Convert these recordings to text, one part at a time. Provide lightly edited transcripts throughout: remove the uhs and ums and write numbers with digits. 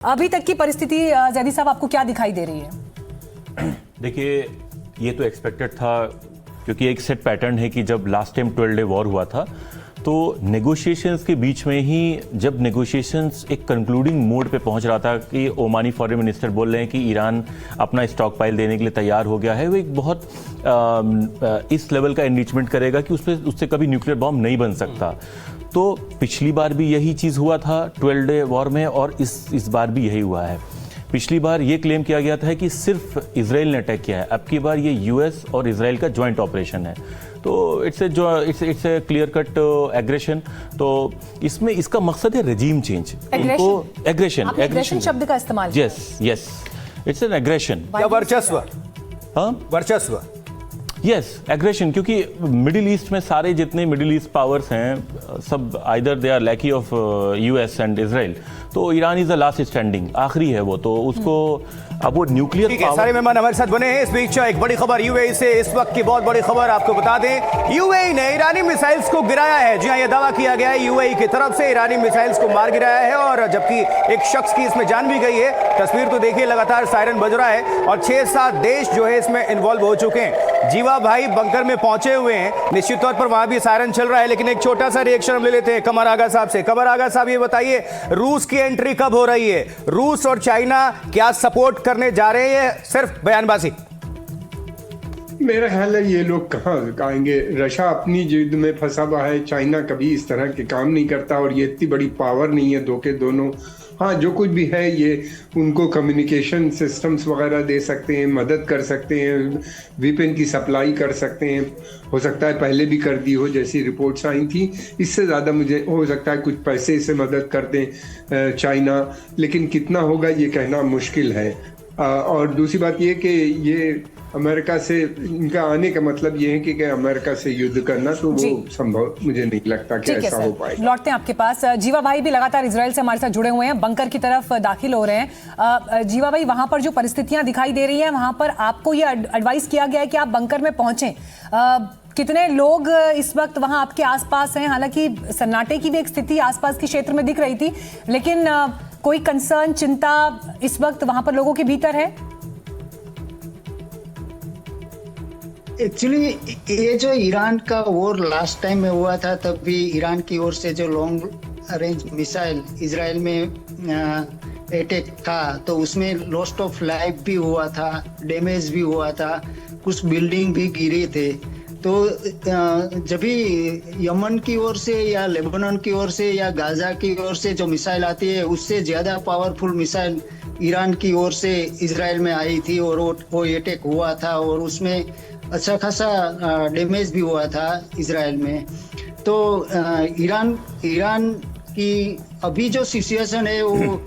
अभी तक की परिस्थिति जैदी साहब आपको क्या दिखाई दे रही है? देखिए, ये तो एक्सपेक्टेड था क्योंकि एक सेट पैटर्न है कि जब लास्ट टाइम 12 डे वॉर हुआ था तो नेगोशिएशंस के बीच में ही जब नेगोशिएशंस एक कंक्लूडिंग मोड पे पहुंच रहा था कि ओमानी फॉरेन मिनिस्टर बोल रहे हैं कि ईरान अपना स्टॉक पाइल देने के लिए तैयार हो गया है, वो एक बहुत इस लेवल का एनरिचमेंट करेगा कि उससे कभी न्यूक्लियर बॉम्ब नहीं बन सकता। तो पिछली बार भी यही चीज़ हुआ था 12 डे वॉर में और इस बार भी यही हुआ है। पिछली बार ये क्लेम किया गया था कि सिर्फ इजराइल ने अटैक किया है, अब की बार ये यूएस और इजराइल का जॉइंट ऑपरेशन है। तो it's a clear cut aggression. तो इसमें इसका मकसद है रेजिम चेंज, एग्रेशन शब्द का इस्तेमाल। यस इट्स एन एग्रेशन या वर्चस्व। हाँ, वर्चस्व। यस एग्रेशन, क्योंकि मिडिल ईस्ट में सारे जितने मिडिल ईस्ट पावर्स हैं सब आइदर दे आर लैकी ऑफ यूएस एंड इजराइल। तो Iran is the last standing, आखिरी है वो, तो उसको अब वो न्यूक्लियर पावर। सारे मेहमान हमारे साथ बने हैं। इस बीच एक बड़ी खबर यूएई से, इस वक्त की बहुत बड़ी खबर आपको बता दें, यूएई ने ईरानी मिसाइल्स को गिराया है। जी हां, यह दावा किया गया है यूएई की तरफ से ईरानी मिसाइल्स को मार गिराया है, और जबकि एक शख्स की इसमें जान भी गई है। तस्वीर तो देखिए, लगातार सायरन बज रहा है और 6-7 देश जो है इसमें इन्वॉल्व हो चुके हैं। जीवा भाई बंकर में पहुंचे हुए हैं, निश्चित तौर पर वहां भी सायरन चल रहा है। लेकिन एक छोटा सा रिएक्शन हम ले लेते हैं कमर आगा साहब से। कमर आगा साहब, ये बताइए, रूस की एंट्री कब हो रही है? रूस और चाइना क्या सपोर्ट करने जा रहे हैं? सिर्फ बयानबाजी। मेरा ख्याल है ये लोग कहाँ आएंगे। रशिया अपनी जिद में फंसा हुआ है, चाइना कभी इस तरह के काम नहीं करता और ये इतनी बड़ी पावर नहीं है धोखे दोनों। हाँ, जो कुछ भी है ये उनको कम्युनिकेशन सिस्टम्स वगैरह दे सकते हैं, मदद कर सकते हैं, वेपन की सप्लाई कर सकते हैं। हो सकता है पहले भी कर दी हो, जैसी रिपोर्ट्स आई थी। इससे ज़्यादा मुझे हो सकता है कुछ पैसे से मदद कर दें चाइना, लेकिन कितना होगा ये कहना मुश्किल है। और दूसरी बात ये कि ये अमेरिका से इनका आने का मतलब ये है कि अमेरिका से युद्ध करना, तो वो संभव मुझे नहीं लगता कि ऐसा हो पाएगा। लौटते हैं आपके पास। जीवा भाई भी लगातार इजराइल से हमारे साथ जुड़े हुए हैं, बंकर की तरफ दाखिल हो रहे हैं। जीवा भाई, वहां पर जो परिस्थितियां दिखाई दे रही हैं, वहां पर आपको ये एडवाइस किया गया है कि आप बंकर में पहुंचे। कितने लोग इस वक्त वहां आपके आसपास हैं? हालांकि सन्नाटे की भी एक स्थिति आसपास के क्षेत्र में दिख रही थी, लेकिन कोई कंसर्न, चिंता इस वक्त वहां पर लोगों के भीतर है? एक्चुअली ये जो ईरान का वॉर लास्ट टाइम में हुआ था, तब भी ईरान की ओर से जो लॉन्ग रेंज मिसाइल इजराइल में अटैक था, तो उसमें लॉस्ट ऑफ लाइफ भी हुआ था, डैमेज भी हुआ था, कुछ बिल्डिंग भी गिरे थे। तो जब भी यमन की ओर से या लेबनान की ओर से या गाजा की ओर से जो मिसाइल आती है, उससे ज़्यादा पावरफुल मिसाइल ईरान की ओर से इजराइल में आई थी और वो अटैक हुआ था और उसमें अच्छा खासा डैमेज भी हुआ था इजराइल में। तो ईरान की अभी जो सिचुएशन है वो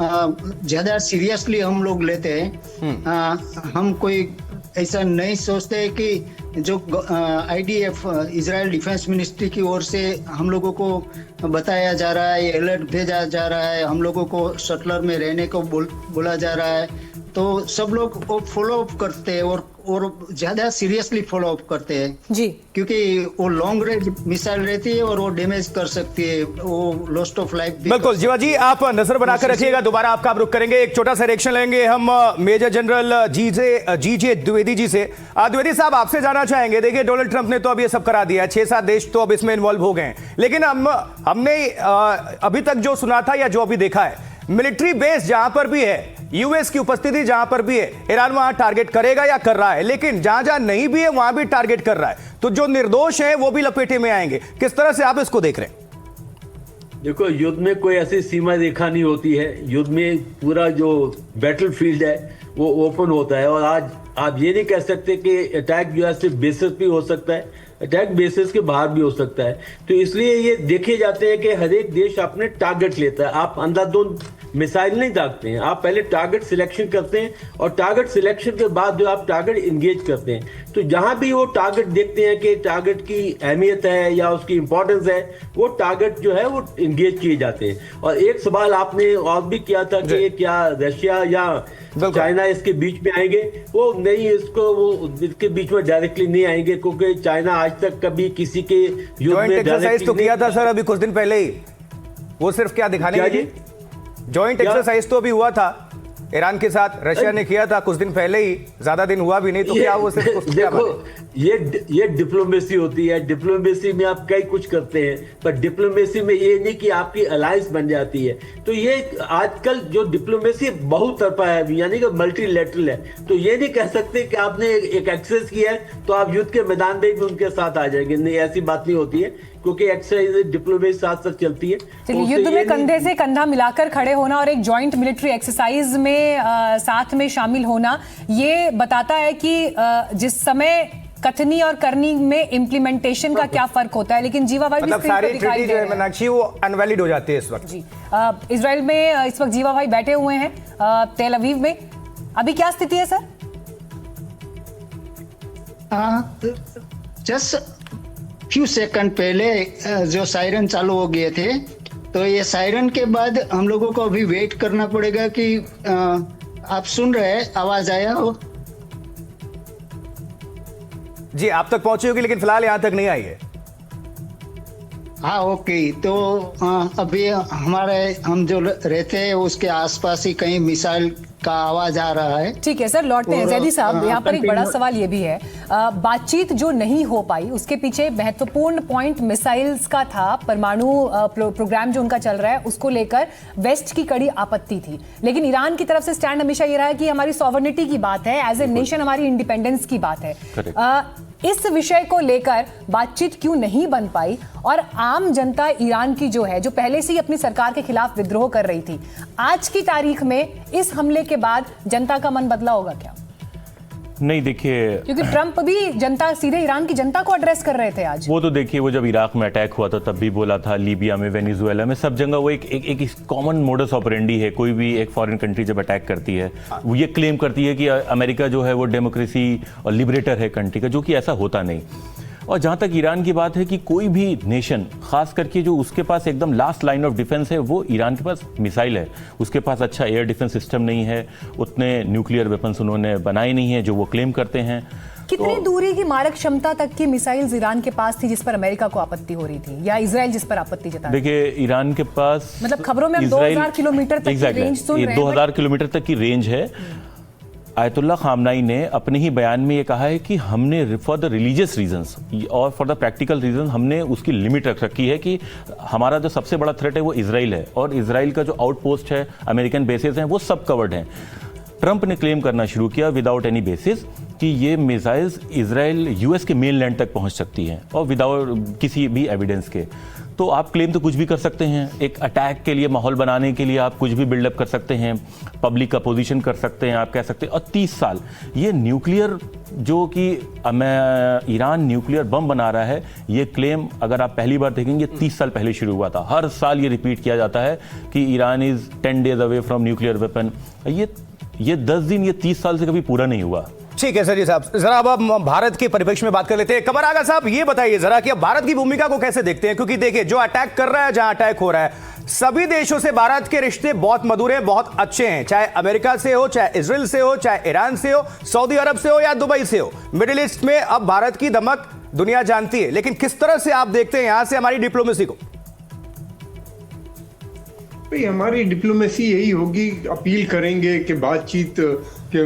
ज़्यादा सीरियसली हम लोग लेते हैं। हम कोई ऐसा नहीं सोचते कि जो IDF इजराइल डिफेंस मिनिस्ट्री की ओर से हम लोगों को बताया जा रहा है, अलर्ट भेजा जा रहा है, हम लोगों को शटलर में रहने को बोला जा रहा है, तो सब लोग वो फॉलो अप करते हैं और ज्यादा सीरियसली फॉलो अप करते हैं जी, क्योंकि वो लॉन्ग रेंज मिसाइल रहती है और वो डैमेज कर सकती है, वो लॉस्ट ऑफ लाइफ। बिल्कुल जीवा जी, आप नजर बनाकर रखिएगा, दोबारा आपका रुख करेंगे। एक छोटा सा रिएक्शन लेंगे हम मेजर जनरल जीजे द्विवेदी जी से। द्विवेदी साहब, आपसे जानना चाहेंगे, देखिए डोनाल्ड ट्रंप ने तो अब ये सब करा दिया, 6-7 देश तो अब इसमें इन्वॉल्व हो गए, लेकिन हमने अभी तक जो सुना था या जो अभी देखा है, मिलिट्री बेस जहां पर भी है, यूएस की उपस्थिति जहां पर भी है, ईरान वहां टारगेट करेगा या कर रहा है, लेकिन जहां जहां नहीं भी है वहां भी टारगेट कर रहा है। तो जो निर्दोष है वो भी लपेटे में आएंगे। किस तरह से आप इसको देख रहे हैं? देखो, युद्ध में कोई ऐसी सीमा रेखा नहीं होती है। युद्ध में पूरा जो बैटल फील्ड है वो ओपन होता है, और आज आप ये नहीं कह सकते कि अटैक जो है सिर्फ बेसिस पे हो सकता है, अटैक बेसिस के बाहर भी हो सकता है। तो इसलिए ये देखे जाते हैं कि हर एक देश अपने टारगेट लेता है। आप अंधाधुंध मिसाइल नहीं दागते हैं, आप पहले टारगेट सिलेक्शन करते हैं और टारगेट सिलेक्शन के बाद जो आप टारगेट इंगेज करते हैं। तो जहां भी वो टारगेट देखते हैं कि टारगेट की अहमियत है या उसकी इंपॉर्टेंस है, वो टारगेट जो है वो इंगेज किए जाते हैं। और एक सवाल आपने और भी किया था कि क्या रशिया या चाइना इसके बीच में आएंगे? वो नहीं, इसके बीच में डायरेक्टली नहीं आएंगे, क्योंकि चाइना आज तक कभी किसी के युद्ध में एक्सरसाइज तो किया था सर अभी कुछ दिन पहले ही, वो सिर्फ क्या दिखाने के लिए? जॉइंट एक्सरसाइज तो अभी हुआ था ईरान के साथ, रशिया ने किया था कुछ दिन पहले ही, ज्यादा दिन हुआ भी नहीं, तो क्या वो सिर्फ उसको क्या देखो, माने? ये डिप्लोमेसी होती है। डिप्लोमेसी में आप कई कुछ करते हैं, पर डिप्लोमेसी में ये नहीं कि आपकी अलायंस बन जाती है। तो ये आजकल जो डिप्लोमेसी बहुत तरफा है, यानी कि मल्टीलेटरल है। तो ये नहीं कह सकते कि आपने एक एक्सरसाइज किया है तो आप युद्ध के मैदान में भी उनके साथ आ जाएंगे। नहीं, ऐसी बात नहीं होती है, क्योंकि एक्सरसाइज डिप्लोमेसी साथ साथ चलती है। चलिए, युद्ध में कंधे से कंधा मिलाकर खड़े होना और एक जॉइंट मिलिट्री एक्सरसाइज में साथ में शामिल होना, ये बताता है कि जिस समय कथनी और करनी में इम्प्लीमेंटेशन का क्या फर्क होता है। लेकिन जीवा भाई मतलब सारी ट्रीटी जो है मीनाक्षी वो अनवैलिड हो जाती है इस वक्त। जी, इजराइल में इस वक्त जीवा भाई बैठे हुए हैं तेल अवीव में, अभी क्या स्थिति है सर? जस्ट फ्यू सेकंड पहले जो सायरन चालू हो गए थे, तो ये सायरन के बाद हम लोगों को अभी वेट करना पड़ेगा कि आप सुन रहे हैं, आवाज आया हो? जी, आप तक पहुंची होगी, लेकिन फिलहाल यहां तक नहीं आई है। हाँ, ओके। तो अभी हम जो रहते हैं उसके आसपास ही कहीं मिसाइल का आवाज आ रहा है। ठीक है सर, लौटते हैं। जैदी साहब, यहाँ पर एक बड़ा सवाल ये भी है, बातचीत जो नहीं हो पाई उसके पीछे महत्वपूर्ण पॉइंट मिसाइल्स का था। परमाणु प्रोग्राम जो उनका चल रहा है उसको लेकर वेस्ट की कड़ी आपत्ति थी, लेकिन ईरान की तरफ से स्टैंड हमेशा ये रहा है कि हमारी सॉवरेनिटी की बात है, एज ए नेशन हमारी इंडिपेंडेंस की बात है। इस विषय को लेकर बातचीत क्यों नहीं बन पाई, और आम जनता ईरान की जो है, जो पहले से ही अपनी सरकार के खिलाफ विद्रोह कर रही थी, आज की तारीख में इस हमले के बाद जनता का मन बदला होगा क्या? नहीं, देखिए, क्योंकि ट्रंप भी जनता, सीधे ईरान की जनता को एड्रेस कर रहे थे आज। वो तो देखिए, वो जब इराक में अटैक हुआ था तब भी बोला था, लीबिया में, वेनेजुएला में, सब जगह वो एक कॉमन मोडस ऑपरेंडी है। कोई भी एक फॉरेन कंट्री जब अटैक करती है वो ये क्लेम करती है कि अमेरिका जो है वो डेमोक्रेसी और लिबरेटर है कंट्री का, जो कि ऐसा होता नहीं। और जहाँ तक ईरान की बात है कि कोई भी नेशन, खास करके जो उसके पास एकदम लास्ट लाइन ऑफ डिफेंस है, वो ईरान के पास मिसाइल है। उसके पास अच्छा एयर डिफेंस सिस्टम नहीं है, उतने न्यूक्लियर वेपन्स उन्होंने बनाए नहीं है जो वो क्लेम करते हैं। कितनी दूरी की मारक क्षमता तक की मिसाइल्स ईरान के पास थी जिस पर अमेरिका को आपत्ति हो रही थी, या इजराइल जिस पर आपत्ति जता रहा है? देखिए, ईरान के पास, मतलब खबरों में हम 2000 किलोमीटर तक की रेंज सुन रहे हैं। 2000 किलोमीटर तक की रेंज है। आयतुल्ला खामनाई ने अपने ही बयान में ये कहा है कि हमने फॉर द रिलीजियस रीजंस और फॉर द प्रैक्टिकल रीजन हमने उसकी लिमिट रख रखी है कि हमारा जो सबसे बड़ा थ्रेट है वो इजराइल है, और इजराइल का जो आउटपोस्ट है, अमेरिकन बेसिस हैं, वो सब कवर्ड हैं। ट्रंप ने क्लेम करना शुरू किया विदाउट एनी बेसिस कि ये मिसाइल्स इजराइल यूएस के मेन लैंड तक पहुंच सकती हैं, और विदाउट किसी भी एविडेंस के। तो आप क्लेम तो कुछ भी कर सकते हैं, एक अटैक के लिए माहौल बनाने के लिए आप कुछ भी बिल्डअप कर सकते हैं, पब्लिक अपोजिशन कर सकते हैं, आप कह सकते हैं। और 30 साल ये न्यूक्लियर, जो कि ईरान न्यूक्लियर बम बना रहा है, ये क्लेम अगर आप पहली बार देखेंगे 30 साल पहले शुरू हुआ था। हर साल ये रिपीट किया जाता है कि Iran is 10 days away from nuclear weapon. ये 10 दिन, ये 30 साल से कभी पूरा नहीं हुआ। ठीक है सर जी साहब, जरा अब हम भारत के परिप्रेक्ष्य में बात कर लेते हैं। कमर आगा साहब, ये बताइए जरा कि अब भारत की भूमिका को कैसे देखते हैं, क्योंकि देखिए जो अटैक कर रहा है, जहां अटैक हो रहा है, सभी देशों से भारत के रिश्ते बहुत मधुर हैं, बहुत अच्छे हैं, चाहे अमेरिका से हो, चाहे इजराइल से हो, चाहे ईरान से हो, सऊदी अरब से हो या दुबई से हो। मिडिल ईस्ट में अब भारत की दमक दुनिया जानती है, लेकिन किस तरह से आप देखते हैं यहां से हमारी डिप्लोमेसी को? भाई, हमारी डिप्लोमेसी यही होगी, अपील करेंगे कि बातचीत कि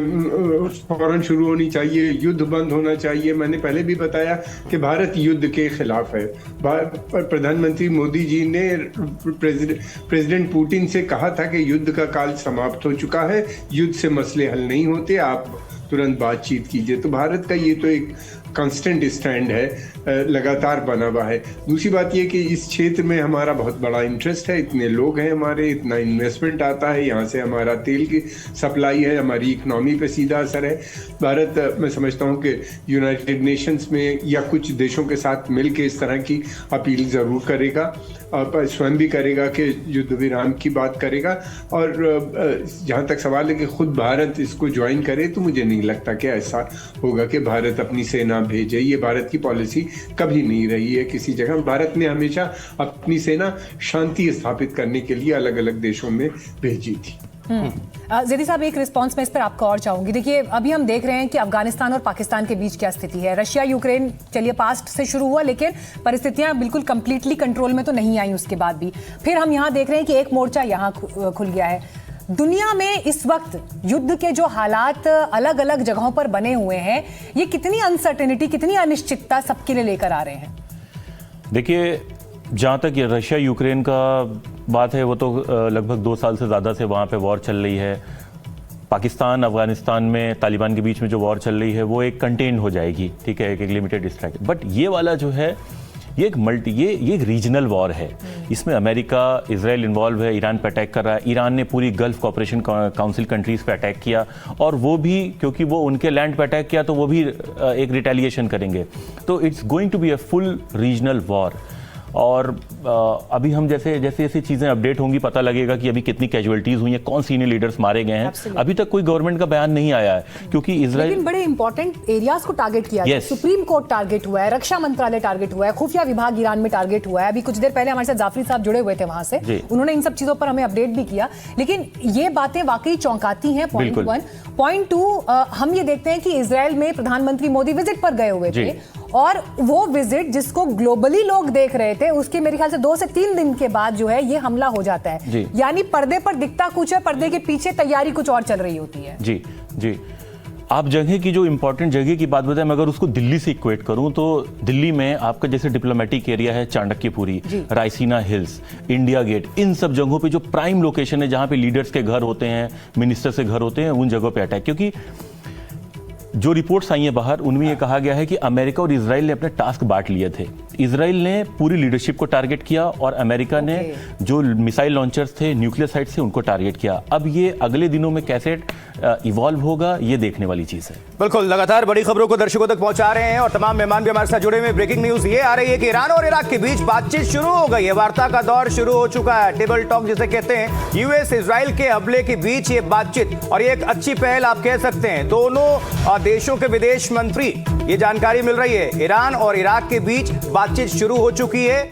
फौरन शुरू होनी चाहिए, युद्ध बंद होना चाहिए। मैंने पहले भी बताया कि भारत युद्ध के खिलाफ है। प्रधानमंत्री मोदी जी ने प्रेसिडेंट पुतिन से कहा था कि युद्ध का काल समाप्त हो चुका है, युद्ध से मसले हल नहीं होते, आप तुरंत बातचीत कीजिए। तो भारत का ये तो एक कांस्टेंट स्टैंड है, लगातार बना हुआ है। दूसरी बात ये कि इस क्षेत्र में हमारा बहुत बड़ा इंटरेस्ट है, इतने लोग हैं हमारे, इतना इन्वेस्टमेंट आता है, यहाँ से हमारा तेल की सप्लाई है, हमारी इकनॉमी पे सीधा असर है। भारत, मैं समझता हूँ कि यूनाइटेड नेशंस में या कुछ देशों के साथ मिल के इस तरह की अपील ज़रूर करेगा, स्वयं भी करेगा कि युद्ध विराम की बात करेगा। और जहाँ तक सवाल है कि खुद भारत इसको ज्वाइन करे, तो मुझे नहीं लगता कि ऐसा होगा कि भारत अपनी सेना भेजे। ये भारत की पॉलिसी कभी नहीं रही है किसी जगह। भारत ने हमेशा अपनी सेना शांति स्थापित करने के लिए अलग अलग देशों में भेजी थी। ज़ैदी साहब, एक रिस्पांस में इस पर आपका और चाहूंगी। देखिए, अभी हम देख रहे हैं कि अफगानिस्तान और पाकिस्तान के बीच क्या स्थिति है। रशिया यूक्रेन चलिए पास्ट से शुरू हुआ, लेकिन परिस्थितियां बिल्कुल कंप्लीटली कंट्रोल में तो नहीं आई उसके बाद भी। फिर हम यहाँ देख रहे हैं कि एक मोर्चा यहाँ खुल गया है। दुनिया में इस वक्त युद्ध के जो हालात अलग अलग जगहों पर बने हुए हैं, ये कितनी अनसर्टेनिटी, कितनी अनिश्चितता सबके लिए लेकर आ रहे हैं? देखिए, जहाँ तक ये रशिया यूक्रेन का बात है, वो तो लगभग 2 साल से ज़्यादा से वहाँ पे वॉर चल रही है। पाकिस्तान अफगानिस्तान में तालिबान के बीच में जो वॉर चल रही है वो एक कंटेन हो जाएगी, ठीक है, एक लिमिटेड स्ट्राइक। बट ये वाला जो है ये एक रीजनल वॉर है। इसमें अमेरिका, इजराइल इन्वॉल्व है, ईरान पे अटैक कर रहा है। ईरान ने पूरी गल्फ कोऑपरेशन काउंसिल कंट्रीज पे अटैक किया, और वो भी क्योंकि वो उनके लैंड पे अटैक किया तो वो भी एक रिटेलिएशन करेंगे। तो it's going to be a full regional war. और अभी हम जैसे जैसे चीज़ें अपडेट होंगी, पता लगेगा कि अभी कितनी कैजुअलिटीज हुई हैं, कौन सीनियर लीडर्स मारे गए हैं। अभी तक कोई गवर्नमेंट का बयान नहीं आया है, क्योंकि इजराइल, लेकिन बड़े इंपॉर्टेंट एरियाज को टारगेट किया गया। सुप्रीम कोर्ट टारगेट हुआ है, रक्षा मंत्रालय टारगेट हुआ है, खुफिया विभाग ईरान में टारगेट हुआ है। अभी कुछ देर पहले हमारे साथ जाफरी साहब जुड़े हुए थे वहां से, उन्होंने इन सब चीजों पर हमें अपडेट भी किया। लेकिन ये बातें वाकई चौंकाती हैं। पॉइंट 1। पॉइंट 2, हम ये देखते हैं कि इजराइल में प्रधानमंत्री मोदी विजिट पर गए हुए थे, और वो विजिट जिसको ग्लोबली लोग देख रहे थे, उसके मेरे ख्याल से 2 से 3 दिन के बाद जो है ये हमला हो जाता है। यानी पर्दे पर दिखता कुछ है, पर्दे के पीछे तैयारी कुछ और चल रही होती है। जी, आप जगह की जो इंपॉर्टेंट जगह की बात बताएं, मैं अगर उसको दिल्ली से इक्वेट करूं तो दिल्ली में आपका जैसे डिप्लोमेटिक एरिया है, Chanakyapuri, Raisina Hills, India Gate, इन सब जगहों पे जो प्राइम लोकेशन है जहां पे लीडर्स के घर होते हैं, मिनिस्टर्स के घर होते हैं, उन जगहों पे अटैक। क्योंकि जो रिपोर्ट्स आई हैं बाहर, उनमें यह कहा गया है कि अमेरिका और इजराइल ने अपने टास्क बांट लिए थे। इजराइल ने पूरी लीडरशिप को टारगेट किया और अमेरिका ने जो मिसाइल लॉन्चर्स थे, न्यूक्लियर साइट से, उनको टारगेट किया। अब ये अगले दिनों में कैसे इवॉल्व होगा, ये देखने वाली चीज है। बिल्कुल, लगातार बड़ी खबरों को दर्शकों तक पहुंचा रहे हैं और तमाम मेहमान भी हमारे साथ जुड़े हुए। ब्रेकिंग न्यूज ये आ रही है कि ईरान और इराक के बीच बातचीत शुरू हो गई है। वार्ता का दौर शुरू हो चुका है, टेबल टॉक जिसे कहते हैं। यूएस इजराइल के हमले के बीच ये बातचीत, और ये एक अच्छी पहल आप कह सकते हैं। दोनों देशों के विदेश मंत्री, ये जानकारी मिल रही है, ईरान और इराक के बीच बातचीत शुरू हो चुकी है।